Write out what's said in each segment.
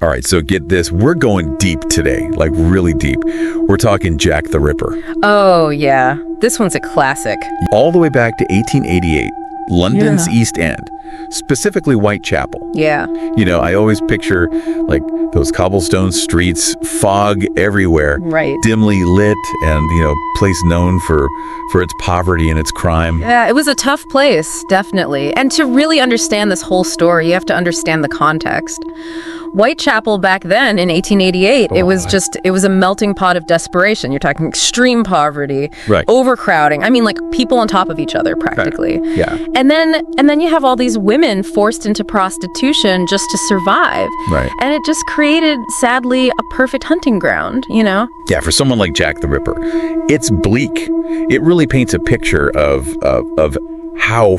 All right, so get this. We're going deep today, like really deep. We're talking Jack the Ripper. Oh, yeah. This one's a classic. All the way back to 1888, London's East End, specifically Whitechapel. Yeah. You know, I always picture like those cobblestone streets, fog everywhere, Right. dimly lit, and, you know, place known for its poverty and its crime. Yeah, it was a tough place, definitely. And to really understand this whole story, you have to understand the context. Whitechapel back then in 1888, it was a melting pot of desperation. You're talking extreme poverty, Right. overcrowding. I mean, like people on top of each other practically. Yeah. And then you have all these women forced into prostitution just to survive. Right. And it just created, sadly, a perfect hunting ground, you know? Yeah, for someone like Jack the Ripper, it's bleak. It really paints a picture of how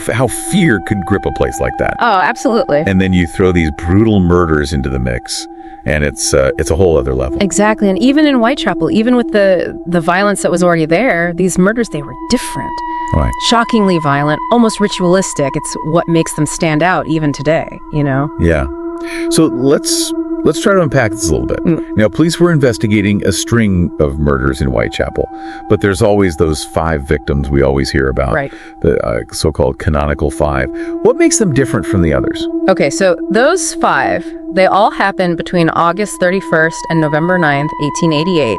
fear could grip a place like that. Oh, absolutely. And then you throw these brutal murders into the mix, and it's a whole other level. Exactly. And even in Whitechapel, even with the violence that was already there, these murders, they were different. Right. Shockingly violent, almost ritualistic. It's what makes them stand out even today, you know? Yeah. So let's try to unpack this a little bit. Now, police were investigating a string of murders in Whitechapel, but there's always those 5 victims we always hear about, Right. The so-called canonical 5. What makes them different from the others? Okay, so those 5, they all happened between August 31st and November 9th, 1888,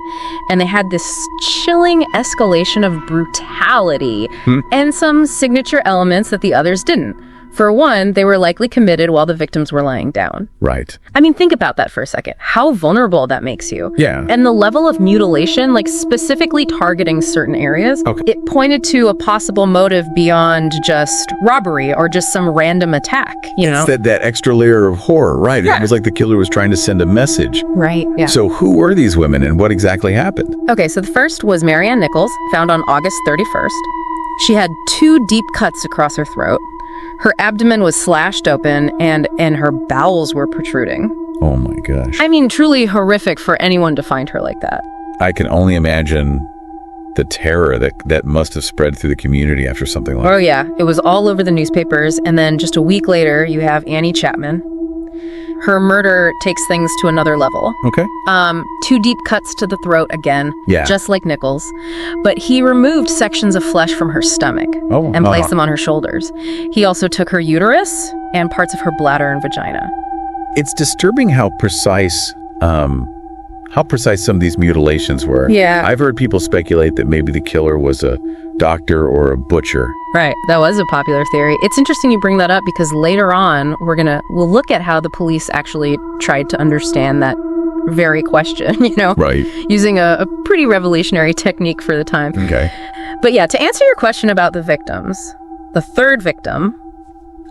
and they had this chilling escalation of brutality and some signature elements that the others didn't. For one, they were likely committed while the victims were lying down. Right. I mean, think about that for a second. How vulnerable that makes you. Yeah. And the level of mutilation, like specifically targeting certain areas, it pointed to a possible motive beyond just robbery or just some random attack, you know? It's that extra layer of horror, right? Yeah. It was like the killer was trying to send a message. Right, yeah. So who were these women and what exactly happened? Okay, so the first was Marianne Nichols, found on August 31st. She had 2 deep cuts across her throat. Her abdomen was slashed open, and her bowels were protruding. Oh my gosh. I mean, truly horrific for anyone to find her like that. I can only imagine the terror that must have spread through the community after something like that. Oh, yeah. It was all over the newspapers. And then just a week later, you have Annie Chapman. Her murder takes things to another level. Okay. 2 deep cuts to the throat again, Yeah. just like Nichols. But he removed sections of flesh from her stomach and placed them on her shoulders. He also took her uterus and parts of her bladder and vagina. It's disturbing how precise some of these mutilations were. Yeah. I've heard people speculate that maybe the killer was a doctor or a butcher. Right. That was a popular theory. It's interesting you bring that up because later on we'll look at how the police actually tried to understand that very question, you know? Right. Using a pretty revolutionary technique for the time. Okay. But yeah, to answer your question about the victims, the third victim,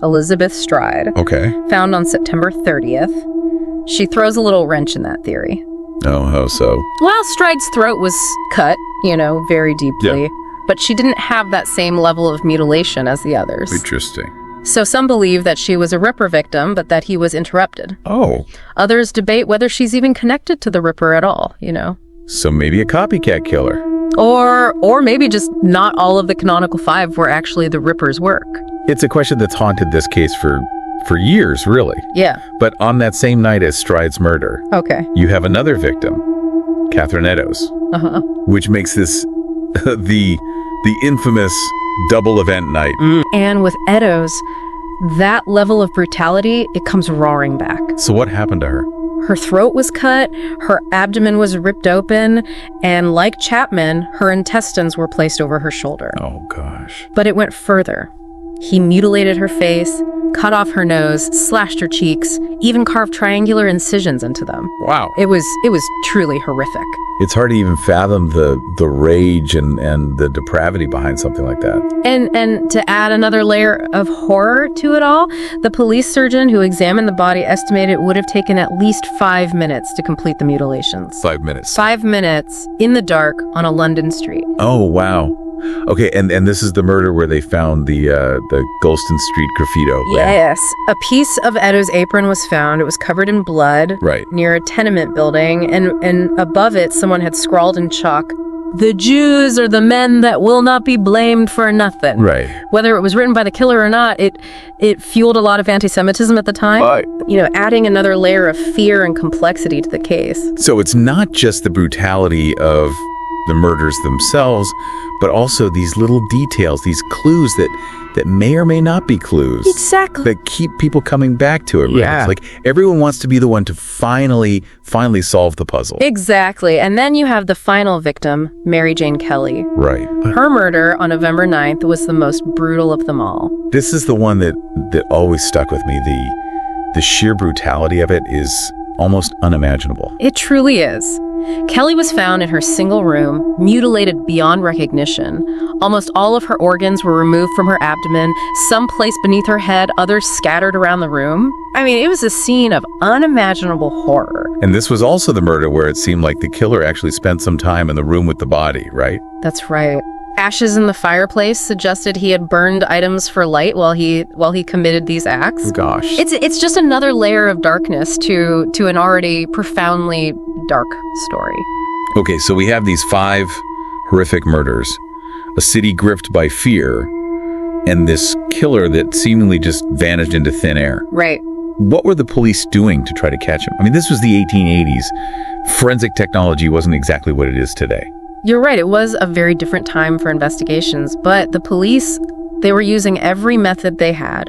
Elizabeth Stride, Okay. found on September 30th, she throws a little wrench in that theory. Oh, how so? Well, Stride's throat was cut, you know, very deeply. Yeah. But she didn't have that same level of mutilation as the others. Interesting. So some believe that she was a Ripper victim, but that he was interrupted. Oh, Others debate whether she's even connected to the Ripper at all, you know? so maybe a copycat killer. Or maybe just not all of the canonical 5 were actually the Ripper's work. It's a question that's haunted this case for years, really. Yeah. But on that same night as Stride's murder, Okay. you have another victim, Catherine Eddowes, Uh-huh. which makes this the infamous double event night. And with Eddowes, that level of brutality, it comes roaring back. So what happened to her? Her throat was cut, her abdomen was ripped open, and like Chapman, her intestines were placed over her shoulder. Oh, gosh. But it went further. He mutilated her face, cut off her nose, slashed her cheeks, even carved triangular incisions into them. Wow. It was truly horrific. It's hard to even fathom the rage and the depravity behind something like that. And to add another layer of horror to it all, the police surgeon who examined the body estimated it would have taken at least 5 minutes to complete the mutilations. 5 minutes. 5 minutes in the dark on a London street. Oh, wow. Okay, and this is the murder where they found the Golston Street graffito. Yes. A piece of Eddowes' apron was found. It was covered in blood Right. near a tenement building, and above it, someone had scrawled in chalk, the Jews are the men that will not be blamed for nothing. Right. Whether it was written by the killer or not, it fueled a lot of anti-Semitism at the time. Adding another layer of fear and complexity to the case. So it's not just the brutality of the murders themselves, but also these little details, these clues that may or may not be clues. Exactly. That keep people coming back to it. Right? Yeah. It's like everyone wants to be the one to finally solve the puzzle. Exactly. And then you have the final victim, Mary Jane Kelly. Right. Her murder on November 9th was the most brutal of them all. This is the one that always stuck with me. The sheer brutality of it is almost unimaginable. It truly is. Kelly was found in her single room, mutilated beyond recognition. Almost all of her organs were removed from her abdomen, some placed beneath her head, others scattered around the room. I mean, it was a scene of unimaginable horror. And this was also the murder where it seemed like the killer actually spent some time in the room with the body, right? That's right. Ashes in the fireplace suggested he had burned items for light while he committed these acts. Gosh. It's just another layer of darkness to an already profoundly dark story. Okay, so we have these 5 horrific murders, a city gripped by fear, and this killer that seemingly just vanished into thin air. Right. What were the police doing to try to catch him? I mean, this was the 1880s. Forensic technology wasn't exactly what it is today. You're right, it was a very different time for investigations, but the police, they were using every method they had.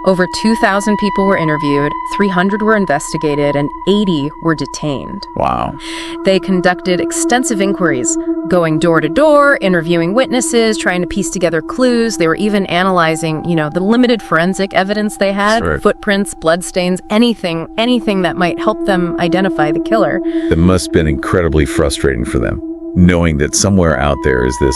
Over 2,000 people were interviewed, 300 were investigated, and 80 were detained. Wow. They conducted extensive inquiries, going door to door, interviewing witnesses, trying to piece together clues. They were even analyzing, the limited forensic evidence they had, Sure. footprints, bloodstains, anything that might help them identify the killer. That must have been incredibly frustrating for them, knowing that somewhere out there is this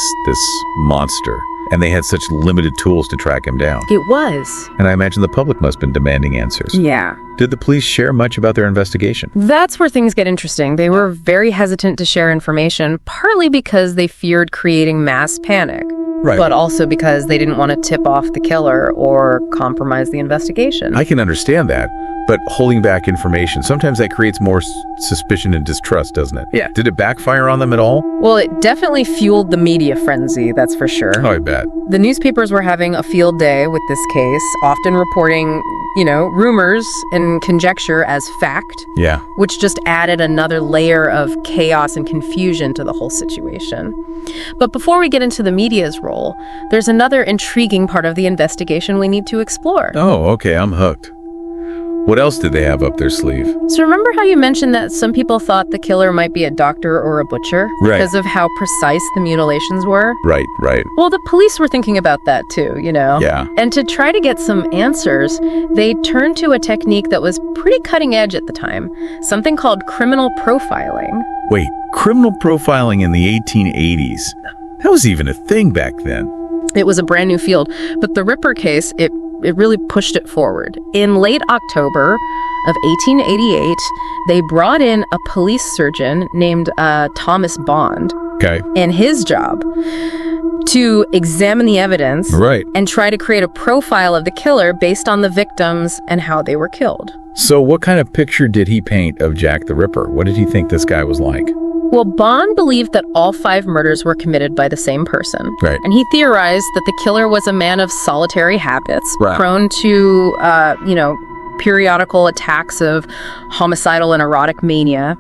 monster, and they had such limited tools to track him down. It was. And I imagine the public must have been demanding answers. Yeah. Did the police share much about their investigation? That's where things get interesting. They were very hesitant to share information, partly because they feared creating mass panic. Right. But also because they didn't want to tip off the killer or compromise the investigation. I can understand that, but holding back information, sometimes that creates more suspicion and distrust, doesn't it? Yeah. Did it backfire on them at all? Well, it definitely fueled the media frenzy, that's for sure. Oh, I bet. The newspapers were having a field day with this case, often reporting, rumors and conjecture as fact, Yeah. which just added another layer of chaos and confusion to the whole situation. But before we get into the media's role, there's another intriguing part of the investigation we need to explore. Oh, okay, I'm hooked. What else did they have up their sleeve? So remember how you mentioned that some people thought the killer might be a doctor or a butcher Right. because of how precise the mutilations were? Right. Well, the police were thinking about that too, Yeah. And to try to get some answers, they turned to a technique that was pretty cutting edge at the time, something called criminal profiling. Wait, criminal profiling in the 1880s? That was even a thing back then. It was a brand new field, but the Ripper case, it really pushed it forward. In late October of 1888, they brought in a police surgeon named Thomas Bond, Okay. and his job to examine the evidence Right. and try to create a profile of the killer based on the victims and how they were killed. So what kind of picture did he paint of Jack the Ripper? What did he think this guy was like? Well, Bond believed that all 5 murders were committed by the same person. Right. And he theorized that the killer was a man of solitary habits, Right. prone to, periodical attacks of homicidal and erotic mania.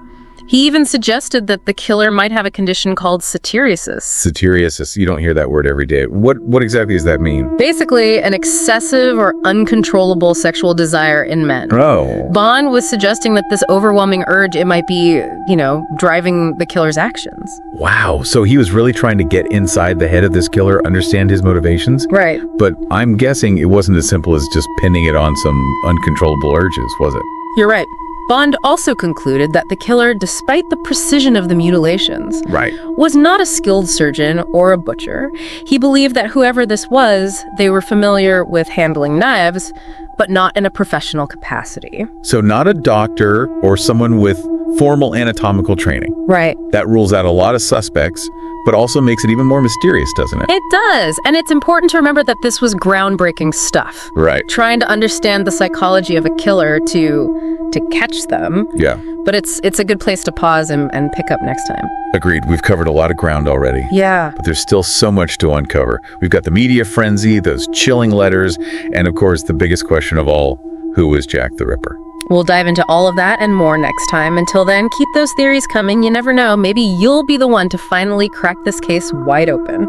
He even suggested that the killer might have a condition called satyriasis. Satyriasis, you don't hear that word every day. What exactly does that mean? Basically, an excessive or uncontrollable sexual desire in men. Oh. Bond was suggesting that this overwhelming urge, it might be, driving the killer's actions. Wow. So he was really trying to get inside the head of this killer, understand his motivations? Right. But I'm guessing it wasn't as simple as just pinning it on some uncontrollable urges, was it? You're right. Bond also concluded that the killer, despite the precision of the mutilations, Right. was not a skilled surgeon or a butcher. He believed that whoever this was, they were familiar with handling knives, but not in a professional capacity. So not a doctor or someone with formal anatomical training. Right. That rules out a lot of suspects, but also makes it even more mysterious, doesn't it? It does. And it's important to remember that this was groundbreaking stuff. Right. Trying to understand the psychology of a killer to catch them. Yeah. But it's a good place to pause and pick up next time. Agreed. We've covered a lot of ground already. Yeah. But there's still so much to uncover. We've got the media frenzy, those chilling letters, and of course, the biggest question of all, who was Jack the Ripper? We'll dive into all of that and more next time. Until then, keep those theories coming. You never know. Maybe you'll be the one to finally crack this case wide open.